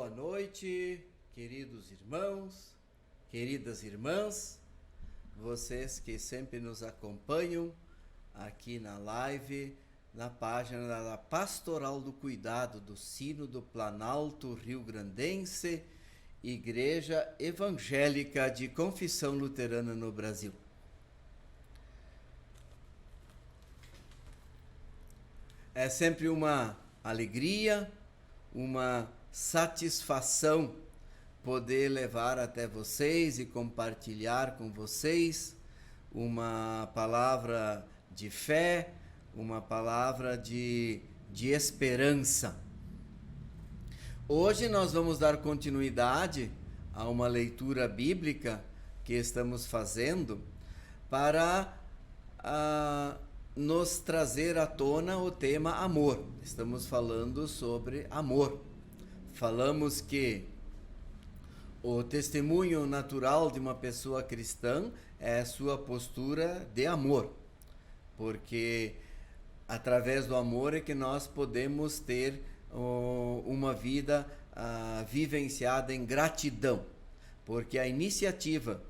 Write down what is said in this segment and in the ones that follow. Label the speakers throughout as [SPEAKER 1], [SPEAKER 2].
[SPEAKER 1] Boa noite, queridos irmãos, queridas irmãs, vocês que sempre nos acompanham aqui na live, na página da Pastoral do Cuidado do Sínodo Planalto Rio-Grandense, Igreja Evangélica de Confissão Luterana no Brasil. É sempre uma alegria, uma satisfação poder levar até vocês e compartilhar com vocês uma palavra de fé, uma palavra de esperança. Hoje nós vamos dar continuidade a uma leitura bíblica que estamos fazendo para nos trazer à tona o tema amor. Estamos falando sobre amor. Falamos que o testemunho natural de uma pessoa cristã é a sua postura de amor, porque através do amor é que nós podemos ter uma vida vivenciada em gratidão, porque a iniciativa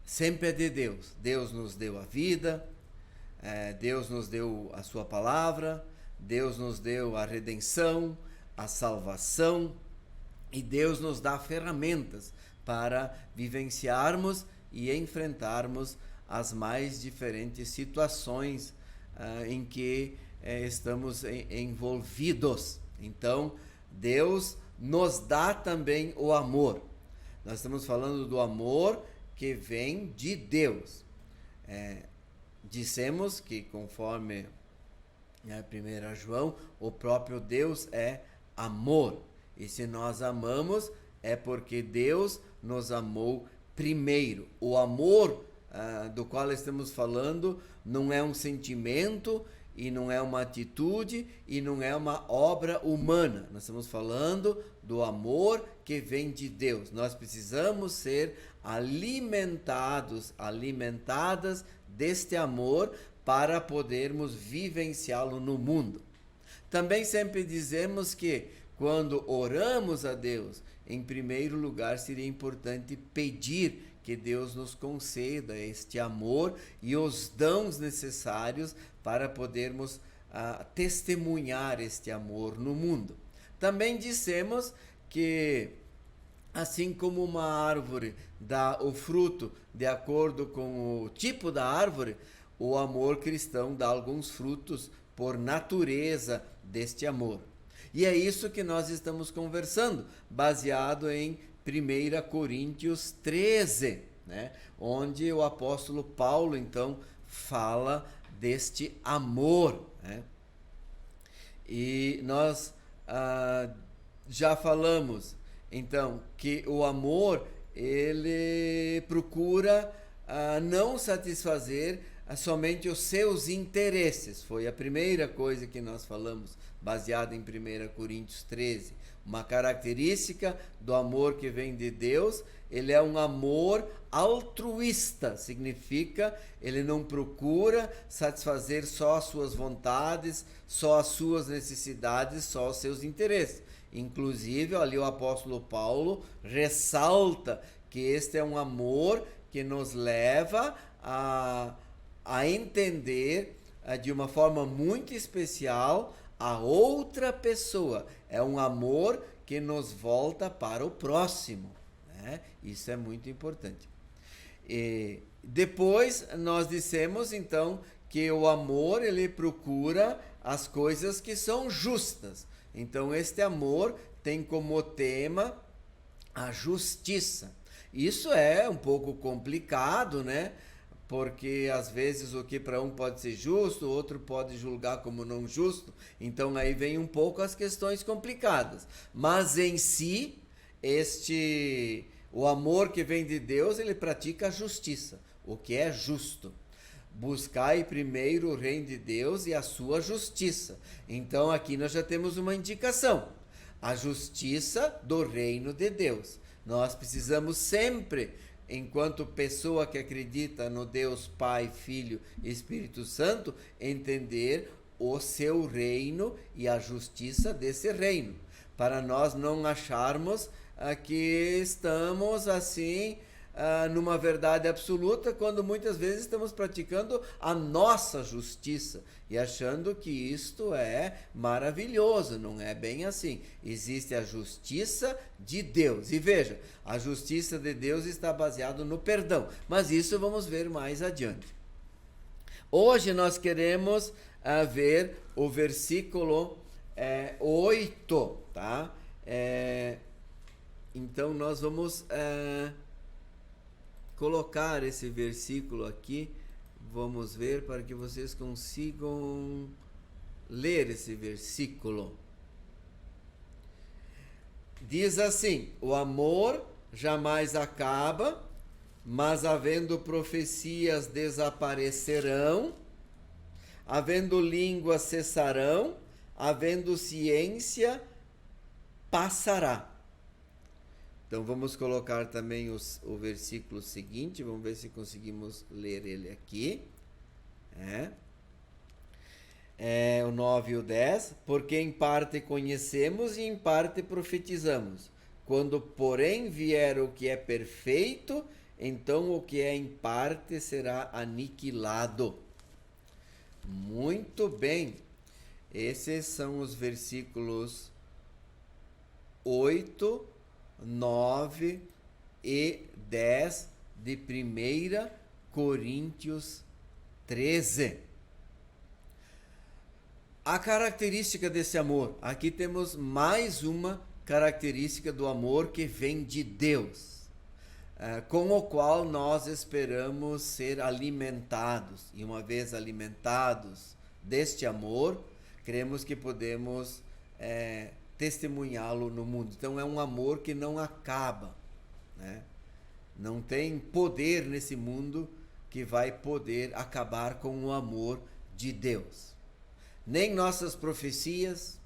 [SPEAKER 1] sempre é de Deus. Deus nos deu a vida, Deus nos deu a sua palavra, Deus nos deu a redenção, a salvação, e Deus nos dá ferramentas para vivenciarmos e enfrentarmos as mais diferentes situações em que estamos envolvidos. Então, Deus nos dá também o amor. Nós estamos falando do amor que vem de Deus. Dissemos que, conforme 1 João, o próprio Deus é amor. E se nós amamos, é porque Deus nos amou primeiro. O amor do qual estamos falando não é um sentimento, e não é uma atitude, e não é uma obra humana. Nós estamos falando do amor que vem de Deus. Nós precisamos ser alimentadas deste amor para podermos vivenciá-lo no mundo. Também sempre dizemos que quando oramos a Deus, em primeiro lugar seria importante pedir que Deus nos conceda este amor e os dons necessários para podermos testemunhar este amor no mundo. Também dissemos que, assim como uma árvore dá o fruto de acordo com o tipo da árvore, o amor cristão dá alguns frutos por natureza deste amor. E é isso que nós estamos conversando, baseado em 1 Coríntios 13, né? Onde o apóstolo Paulo, então, fala deste amor, né? E nós já falamos, então, que o amor, ele procura não satisfazer somente os seus interesses. Foi a primeira coisa que nós falamos, baseada em 1 Coríntios 13. Uma característica do amor que vem de Deus, ele é um amor altruísta, significa ele não procura satisfazer só as suas vontades, só as suas necessidades, só os seus interesses. Inclusive, ali o apóstolo Paulo ressalta que este é um amor que nos leva a entender de uma forma muito especial a outra pessoa. É um amor que nos volta para o próximo, né? Isso é muito importante. E depois nós dissemos então que o amor, ele procura as coisas que são justas. Então este amor tem como tema a justiça. Isso é um pouco complicado, né? Porque às vezes o que para um pode ser justo, o outro pode julgar como não justo. Então aí vem um pouco as questões complicadas. Mas em si, o amor que vem de Deus, ele pratica a justiça, o que é justo. Buscai primeiro o reino de Deus e a sua justiça. Então aqui nós já temos uma indicação. A justiça do reino de Deus. Nós precisamos sempre, enquanto pessoa que acredita no Deus Pai, Filho e Espírito Santo, entender o seu reino e a justiça desse reino. para nós não acharmos que estamos assim numa verdade absoluta, quando muitas vezes estamos praticando a nossa justiça e achando que isto é maravilhoso. Não é bem assim. Existe a justiça de Deus. E veja, a justiça de Deus está baseada no perdão, mas isso vamos ver mais adiante. Hoje nós queremos ver o versículo 8, tá? Então nós vamos colocar esse versículo aqui, vamos ver para que vocês consigam ler esse versículo. Diz assim: o amor jamais acaba, mas havendo profecias desaparecerão, havendo línguas cessarão, havendo ciência passará. Então vamos colocar também o versículo seguinte, vamos ver se conseguimos ler ele aqui. O 9 e o 10. Porque em parte conhecemos e em parte profetizamos. Quando, porém, vier o que é perfeito, então o que é em parte será aniquilado. Muito bem. Esses são os versículos 8, 9 e 10 de 1 Coríntios 13. A característica desse amor. Aqui temos mais uma característica do amor que vem de Deus, com o qual nós esperamos ser alimentados. E uma vez alimentados deste amor, cremos que podemos testemunhá-lo no mundo. Então é um amor que não acaba, né? Não tem poder nesse mundo que vai poder acabar com o amor de Deus. Nem nossas profecias,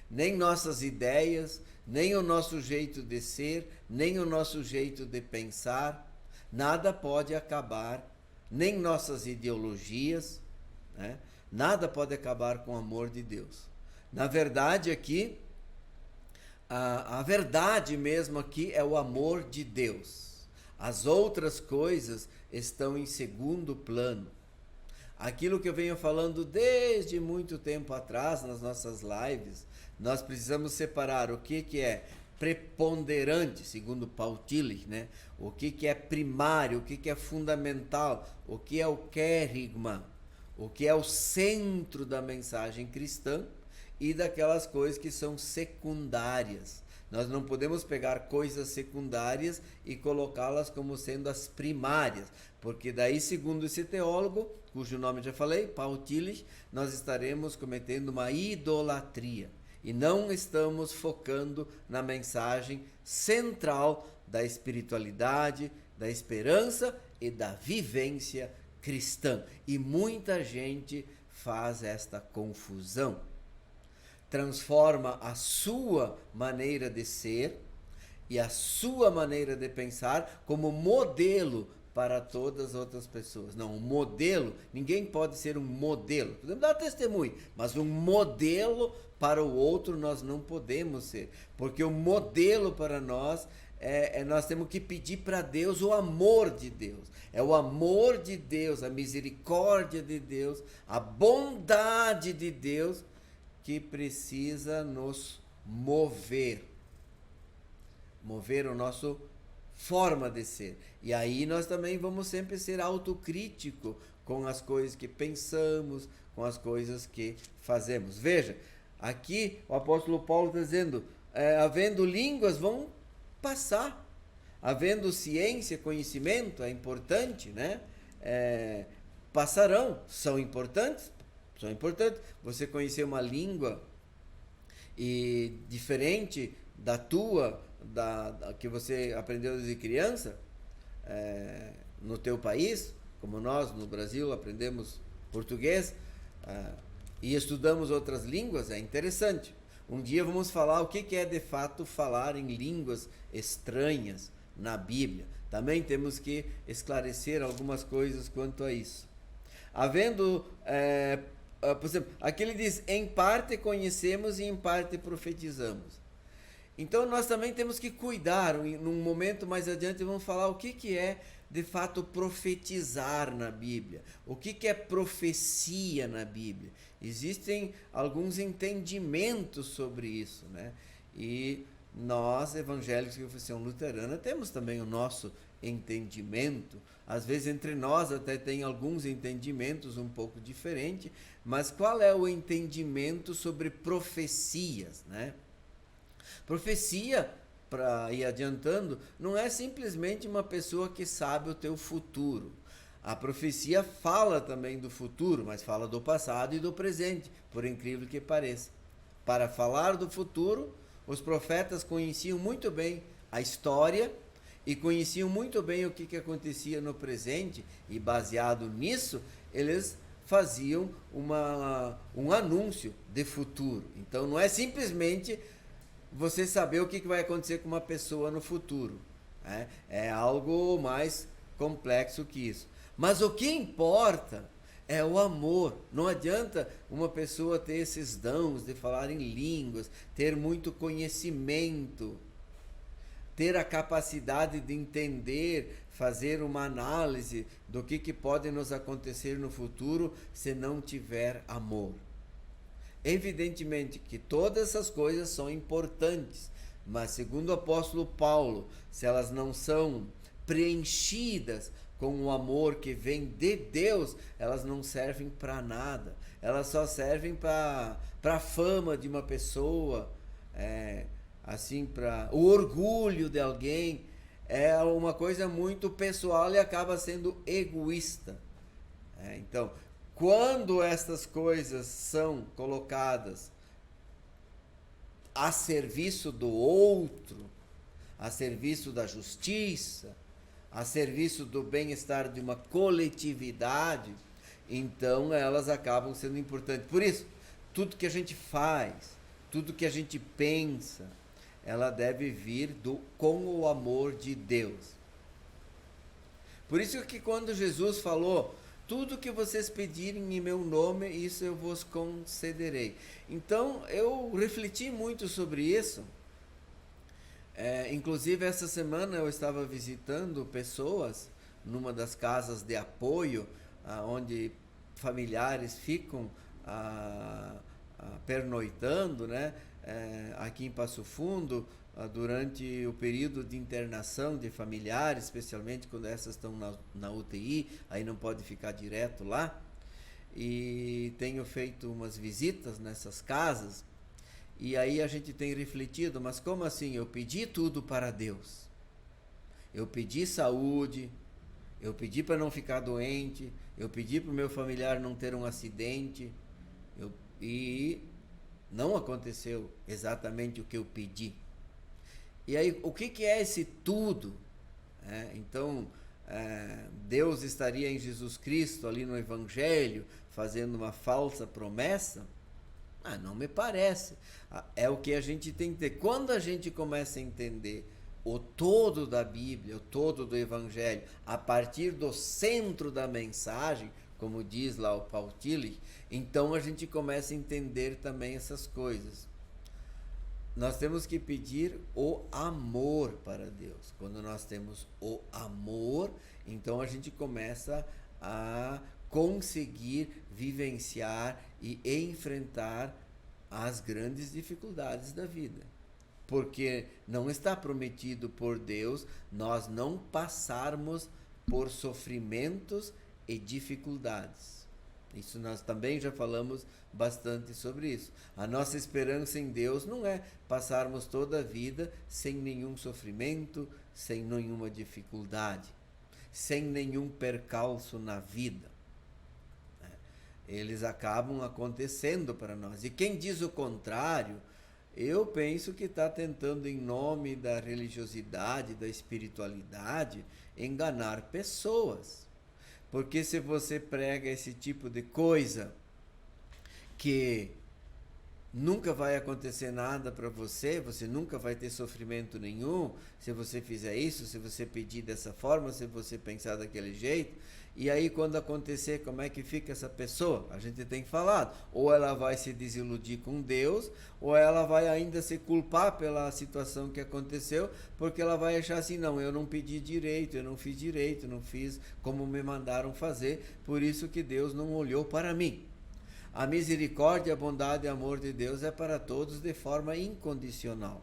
[SPEAKER 1] nem nossas ideias, nem o nosso jeito de ser, nem o nosso jeito de pensar, nada pode acabar, nem nossas ideologias, né? Nada pode acabar com o amor de Deus. Na verdade, aqui, a verdade mesmo aqui é o amor de Deus. As outras coisas estão em segundo plano. Aquilo que eu venho falando desde muito tempo atrás nas nossas lives, nós precisamos separar o que é preponderante, segundo Paul Tillich, né? O que é primário, o que é fundamental, o que é o querigma, o que é o centro da mensagem cristã, e daquelas coisas que são secundárias. Nós não podemos pegar coisas secundárias e colocá-las como sendo as primárias, porque daí, segundo esse teólogo, cujo nome já falei, Paul Tillich, nós estaremos cometendo uma idolatria e não estamos focando na mensagem central da espiritualidade, da esperança e da vivência cristã. E muita gente faz esta confusão. Transforma a sua maneira de ser e a sua maneira de pensar como modelo para todas as outras pessoas. Não, um modelo, ninguém pode ser um modelo. Podemos dar testemunho, mas um modelo para o outro nós não podemos ser. Porque o modelo para nós nós temos que pedir para Deus o amor de Deus. É o amor de Deus, a misericórdia de Deus, a bondade de Deus que precisa nos mover a nossa forma de ser. E aí nós também vamos sempre ser autocríticos com as coisas que pensamos, com as coisas que fazemos. Veja, aqui o apóstolo Paulo está dizendo, havendo línguas vão passar, havendo ciência, conhecimento, é importante, né? Passarão, são importantes. São importantes. Você conhecer uma língua e diferente da tua, da que você aprendeu desde criança, no teu país, como nós no Brasil aprendemos português e estudamos outras línguas, é interessante. Um dia vamos falar o que é de fato falar em línguas estranhas na Bíblia. Também temos que esclarecer algumas coisas quanto a isso. Havendo por exemplo, aqui ele diz, em parte conhecemos e em parte profetizamos. Então nós também temos que cuidar. Num momento mais adiante vamos falar o que é de fato profetizar na Bíblia. O que é profecia na Bíblia. Existem alguns entendimentos sobre isso, né? E nós, evangélicos de confissão luterana, temos também o nosso entendimento. Às vezes entre nós até tem alguns entendimentos um pouco diferentes, mas qual é o entendimento sobre profecias, né? Profecia, para ir adiantando, não é simplesmente uma pessoa que sabe o teu futuro. A profecia fala também do futuro, mas fala do passado e do presente, por incrível que pareça. Para falar do futuro, os profetas conheciam muito bem a história e conheciam muito bem o que acontecia no presente, e baseado nisso, eles faziam um anúncio de futuro. Então não é simplesmente você saber o que vai acontecer com uma pessoa no futuro. Né? É algo mais complexo que isso. Mas o que importa é o amor. Não adianta uma pessoa ter esses dons de falar em línguas, ter muito conhecimento, ter a capacidade de entender, fazer uma análise do que pode nos acontecer no futuro se não tiver amor. Evidentemente que todas essas coisas são importantes, mas segundo o apóstolo Paulo, se elas não são preenchidas com o amor que vem de Deus, elas não servem para nada. Elas só servem para a fama de uma pessoa, assim, para o orgulho de alguém. É uma coisa muito pessoal e acaba sendo egoísta. Então, quando estas coisas são colocadas a serviço do outro, a serviço da justiça, a serviço do bem-estar de uma coletividade, então elas acabam sendo importantes. Por isso, tudo que a gente faz, tudo que a gente pensa, ela deve vir com o amor de Deus. Por isso que quando Jesus falou: tudo que vocês pedirem em meu nome, isso eu vos concederei. Então, eu refleti muito sobre isso. Inclusive, essa semana eu estava visitando pessoas numa das casas de apoio, onde familiares ficam pernoitando, né? Aqui em Passo Fundo, durante o período de internação de familiares, especialmente quando essas estão na UTI, aí não pode ficar direto lá. E tenho feito umas visitas nessas casas, e aí a gente tem refletido: mas como assim? Eu pedi tudo para Deus, eu pedi saúde, eu pedi para não ficar doente, eu pedi para o meu familiar não ter um acidente, e não aconteceu exatamente o que eu pedi. E aí, o que é esse tudo? Então, Deus estaria em Jesus Cristo, ali no Evangelho, fazendo uma falsa promessa? Não me parece. É o que a gente tem que ter. Quando a gente começa a entender o todo da Bíblia, o todo do Evangelho, a partir do centro da mensagem, como diz lá o Paul Tillich, então a gente começa a entender também essas coisas. Nós temos que pedir o amor para Deus. Quando nós temos o amor, então a gente começa a conseguir vivenciar e enfrentar as grandes dificuldades da vida. Porque não está prometido por Deus nós não passarmos por sofrimentos e dificuldades. Isso nós também já falamos bastante sobre isso. A nossa esperança em Deus não é passarmos toda a vida sem nenhum sofrimento, sem nenhuma dificuldade, sem nenhum percalço na vida. Eles acabam acontecendo para nós. E quem diz o contrário, eu penso que está tentando, em nome da religiosidade, da espiritualidade, enganar pessoas. Porque se você prega esse tipo de coisa, que nunca vai acontecer nada para você, você nunca vai ter sofrimento nenhum, se você fizer isso, se você pedir dessa forma, se você pensar daquele jeito, E aí, quando acontecer, como é que fica essa pessoa? A gente tem falado. Ou ela vai se desiludir com Deus, ou ela vai ainda se culpar pela situação que aconteceu, porque ela vai achar assim, não, eu não pedi direito, eu não fiz direito, não fiz como me mandaram fazer, por isso que Deus não olhou para mim. A misericórdia, a bondade e o amor de Deus é para todos de forma incondicional.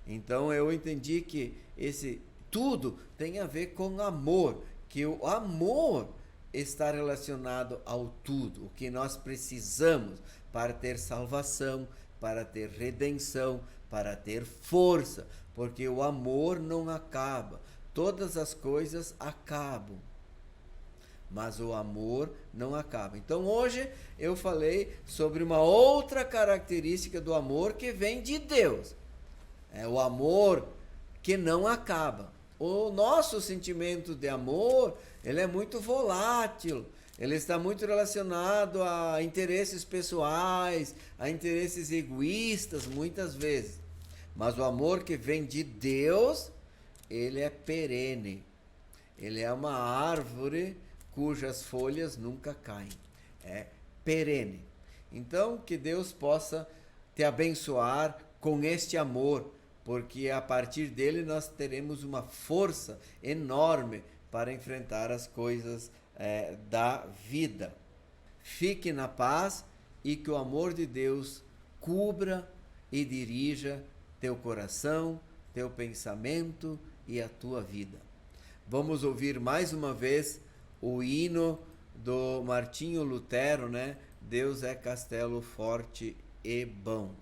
[SPEAKER 1] Então eu entendi que esse tudo tem a ver com amor, que o amor está relacionado ao tudo, o que nós precisamos para ter salvação, para ter redenção, para ter força, porque o amor não acaba. Todas as coisas acabam, mas o amor não acaba. Então hoje eu falei sobre uma outra característica do amor que vem de Deus. É o amor que não acaba. O nosso sentimento de amor, ele é muito volátil. Ele está muito relacionado a interesses pessoais, a interesses egoístas, muitas vezes. Mas o amor que vem de Deus, ele é perene. Ele é uma árvore cujas folhas nunca caem. É perene. Então, que Deus possa te abençoar com este amor, porque a partir dele nós teremos uma força enorme para enfrentar as coisas da vida. Fique na paz e que o amor de Deus cubra e dirija teu coração, teu pensamento e a tua vida. Vamos ouvir mais uma vez o hino do Martinho Lutero, né? Deus é castelo forte e bom.